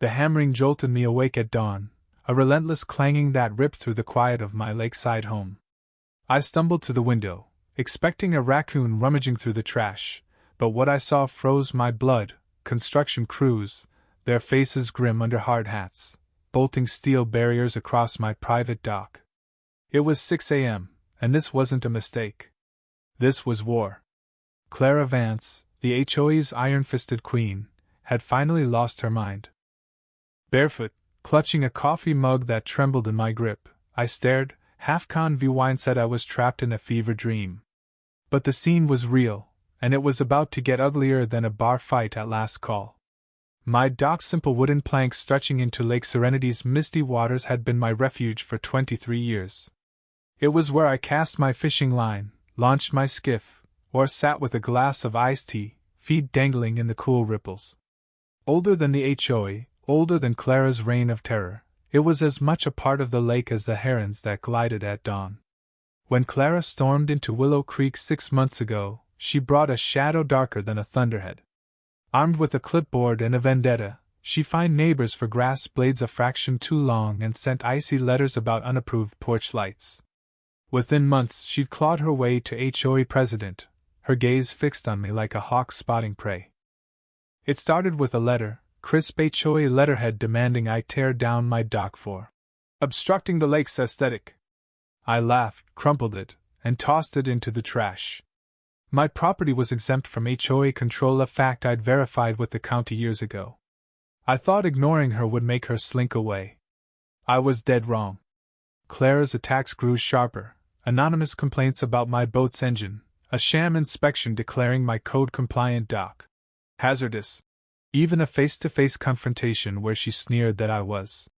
The hammering jolted me awake at dawn, a relentless clanging that ripped through the quiet of my lakeside home. I stumbled to the window, expecting a raccoon rummaging through the trash, but what I saw froze my blood. Construction crews, their faces grim under hard hats, bolting steel barriers across my private dock. It was 6 a.m., and this wasn't a mistake. This was war. Clara Vance, the HOA's iron-fisted queen, had finally lost her mind. Barefoot, clutching a coffee mug that trembled in my grip, I stared. Half-conviewine said I was trapped in a fever dream. But the scene was real, and it was about to get uglier than a bar fight at last call. My dock's simple wooden planks stretching into Lake Serenity's misty waters had been my refuge for 23 years. It was where I cast my fishing line, launched my skiff, or sat with a glass of iced tea, feet dangling in the cool ripples. Older than the HOA, older than Clara's reign of terror, it was as much a part of the lake as the herons that glided at dawn. When Clara stormed into Willow Creek 6 months ago, she brought a shadow darker than a thunderhead. Armed with a clipboard and a vendetta, she fined neighbors for grass blades a fraction too long and sent icy letters about unapproved porch lights. Within months she'd clawed her way to HOA president, her gaze fixed on me like a hawk spotting prey. It started with a letter, crisp HOA letterhead demanding I tear down my dock for obstructing the lake's aesthetic. I laughed, crumpled it, and tossed it into the trash. My property was exempt from HOA control, a fact I'd verified with the county years ago. I thought ignoring her would make her slink away. I was dead wrong. Clara's attacks grew sharper, anonymous complaints about my boat's engine, a sham inspection declaring my code-compliant dock hazardous, even a face-to-face confrontation where she sneered that I was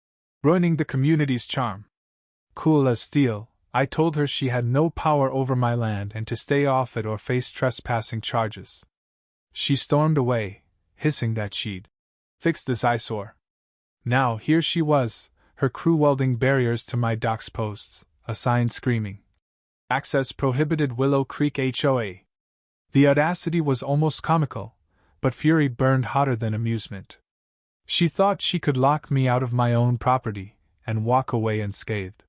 ruining the community's charm. Cool as steel, I told her she had no power over my land and to stay off it or face trespassing charges. She stormed away, hissing that she'd fix this eyesore. Now here she was, her crew welding barriers to my dock's posts, a sign screaming, "Access prohibited, Willow Creek HOA." The audacity was almost comical, but fury burned hotter than amusement. She thought she could lock me out of my own property and walk away unscathed.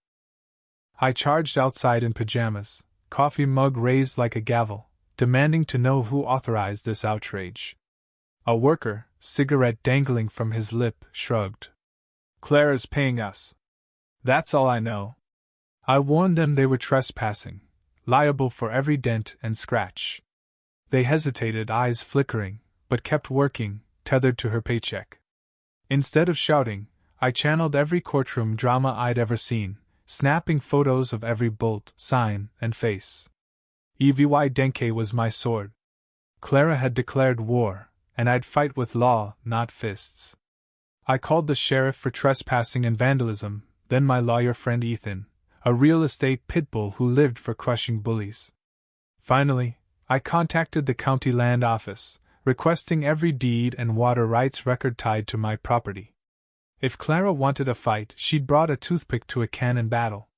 I charged outside in pajamas, coffee mug raised like a gavel, demanding to know who authorized this outrage. A worker, cigarette dangling from his lip, shrugged. "Clara's paying us. That's all I know." I warned them they were trespassing, liable for every dent and scratch. They hesitated, eyes flickering, but kept working, tethered to her paycheck. Instead of shouting, I channeled every courtroom drama I'd ever seen, snapping photos of every bolt, sign, and face. Evy Denke was my sword. Clara had declared war, and I'd fight with law, not fists. I called the sheriff for trespassing and vandalism, then my lawyer friend Ethan, a real estate pitbull who lived for crushing bullies. Finally, I contacted the county land office, requesting every deed and water rights record tied to my property. If Clara wanted a fight, she'd brought a toothpick to a cannon battle.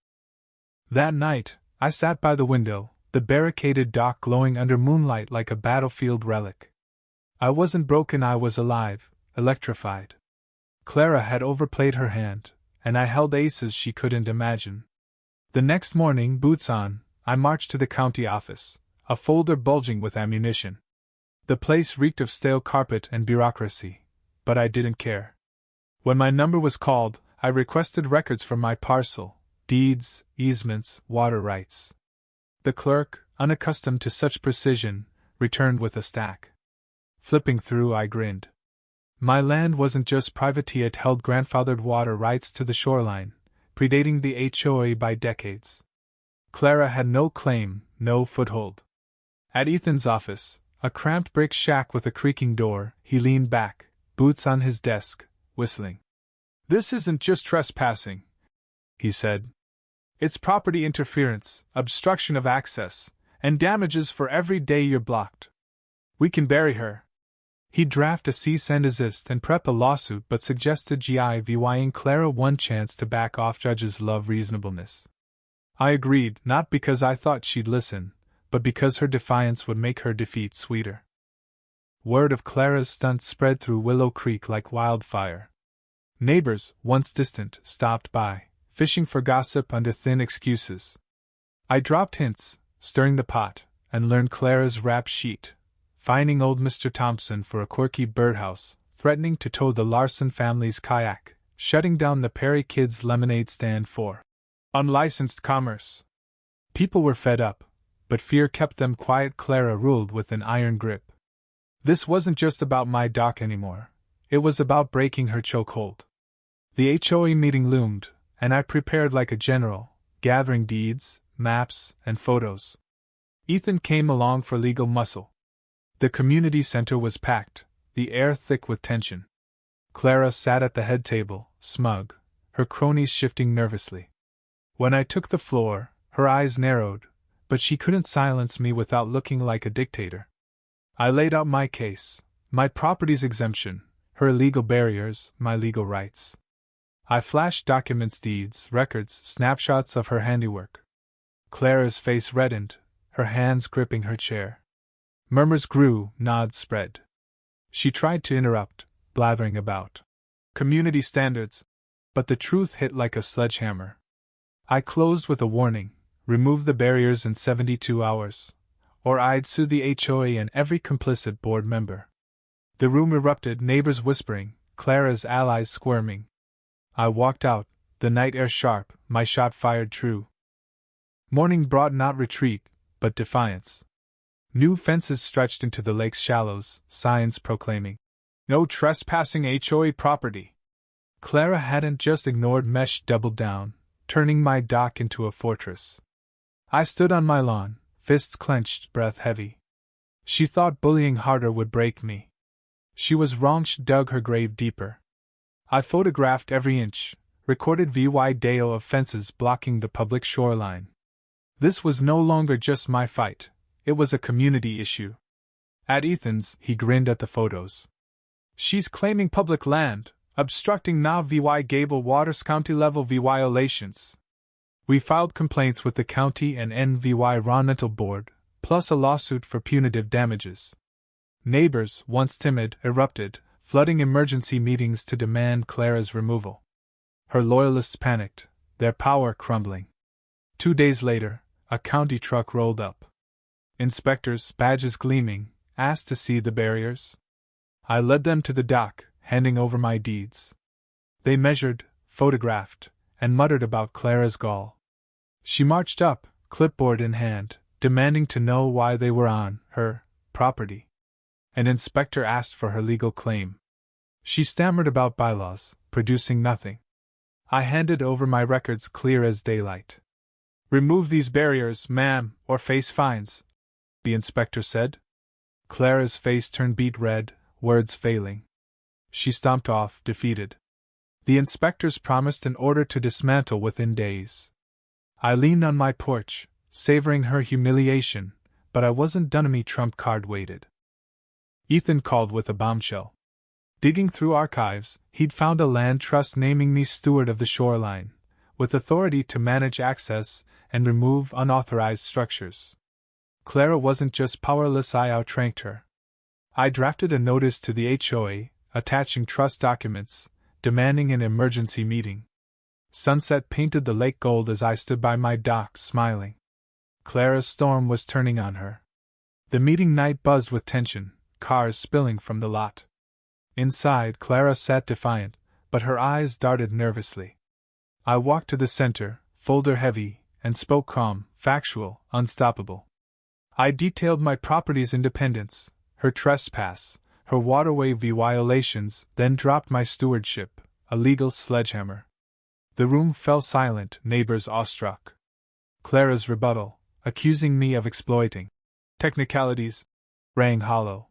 That night, I sat by the window, the barricaded dock glowing under moonlight like a battlefield relic. I wasn't broken, I was alive, electrified. Clara had overplayed her hand, and I held aces she couldn't imagine. The next morning, boots on, I marched to the county office, a folder bulging with ammunition. The place reeked of stale carpet and bureaucracy, but I didn't care. When my number was called, I requested records from my parcel, deeds, easements, water rights. The clerk, unaccustomed to such precision, returned with a stack. Flipping through, I grinned. My land wasn't just privateer, it held grandfathered water rights to the shoreline, predating the HOA by decades. Clara had no claim, no foothold. At Ethan's office, a cramped brick shack with a creaking door, he leaned back, boots on his desk, whistling. "This isn't just trespassing," he said. "It's property interference, obstruction of access, and damages for every day you're blocked. We can bury her." He'd draft a cease and desist and prep a lawsuit, but suggested giving Clara one chance to back off. Judges love reasonableness. I agreed, not because I thought she'd listen, but because her defiance would make her defeat sweeter. Word of Clara's stunt spread through Willow Creek like wildfire. Neighbors, once distant, stopped by, fishing for gossip under thin excuses. I dropped hints, stirring the pot, and learned Clara's rap sheet, fining old Mr. Thompson for a quirky birdhouse, threatening to tow the Larson family's kayak, shutting down the Perry Kids' lemonade stand for unlicensed commerce. People were fed up, but fear kept them quiet. Clara ruled with an iron grip. This wasn't just about my dock anymore. It was about breaking her chokehold. The HOA meeting loomed, and I prepared like a general, gathering deeds, maps, and photos. Ethan came along for legal muscle. The community center was packed, the air thick with tension. Clara sat at the head table, smug, her cronies shifting nervously. When I took the floor, her eyes narrowed, but she couldn't silence me without looking like a dictator. I laid out my case, my property's exemption, her legal barriers, my legal rights. I flashed documents, deeds, records, snapshots of her handiwork. Clara's face reddened, her hands gripping her chair. Murmurs grew, nods spread. She tried to interrupt, blathering about community standards, but the truth hit like a sledgehammer. I closed with a warning: remove the barriers in 72 hours, or I'd sue the HOA and every complicit board member. The room erupted, neighbors whispering, Clara's allies squirming. I walked out, the night air sharp, my shot fired true. Morning brought not retreat, but defiance. New fences stretched into the lake's shallows, signs proclaiming, "No trespassing HOA property." Clara hadn't just ignored mesh, doubled down, turning my dock into a fortress. I stood on my lawn, fists clenched, breath heavy. She thought bullying harder would break me. She was wrong. She dug her grave deeper. I photographed every inch, recorded video of fences blocking the public shoreline. This was no longer just my fight, it was a community issue. At Ethan's, he grinned at the photos. "She's claiming public land, obstructing now VY Gable Waters County level violations." We filed complaints with the county and NVY Environmental Board, plus a lawsuit for punitive damages. Neighbors, once timid, erupted, flooding emergency meetings to demand Clara's removal. Her loyalists panicked, their power crumbling. 2 days later, a county truck rolled up. Inspectors, badges gleaming, asked to see the barriers. I led them to the dock, handing over my deeds. They measured, photographed, and muttered about Clara's gall. She marched up, clipboard in hand, demanding to know why they were on her property. An inspector asked for her legal claim. She stammered about bylaws, producing nothing. I handed over my records clear as daylight. "Remove these barriers, ma'am, or face fines," the inspector said. Clara's face turned beet red, words failing. She stomped off, defeated. The inspectors promised an order to dismantle within days. I leaned on my porch, savoring her humiliation, but I wasn't done. Me trump card waited. Ethan called with a bombshell. Digging through archives, he'd found a land trust naming me steward of the shoreline, with authority to manage access and remove unauthorized structures. Clara wasn't just powerless, I outranked her. I drafted a notice to the HOA, attaching trust documents, demanding an emergency meeting. Sunset painted the lake gold as I stood by my dock, smiling. Clara's storm was turning on her. The meeting night buzzed with tension, cars spilling from the lot. Inside, Clara sat defiant, but her eyes darted nervously. I walked to the center, folder heavy, and spoke calm, factual, unstoppable. I detailed my property's independence, her trespass, her waterway violations, then dropped my stewardship, a legal sledgehammer. The room fell silent, neighbors awestruck. Clara's rebuttal, accusing me of exploiting technicalities, rang hollow.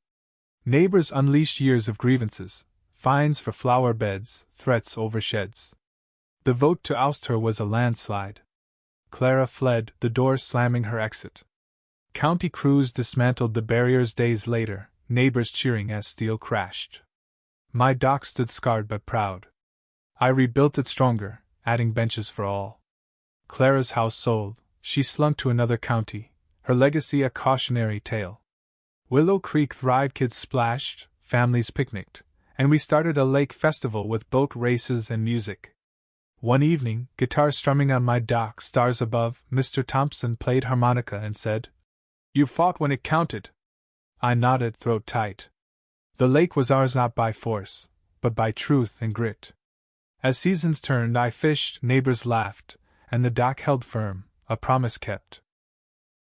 Neighbors unleashed years of grievances, fines for flower beds, threats over sheds. The vote to oust her was a landslide. Clara fled, the door slamming her exit. County crews dismantled the barriers days later, neighbors cheering as steel crashed. My dock stood scarred but proud. I rebuilt it stronger, adding benches for all. Clara's house sold, she slunk to another county, her legacy a cautionary tale. Willow Creek thrived, kids splashed, families picnicked, and we started a lake festival with boat races and music. One evening, guitar strumming on my dock, stars above, Mr. Thompson played harmonica and said, "You fought when it counted." I nodded, throat tight. The lake was ours not by force, but by truth and grit. As seasons turned, I fished, neighbors laughed, and the dock held firm, a promise kept.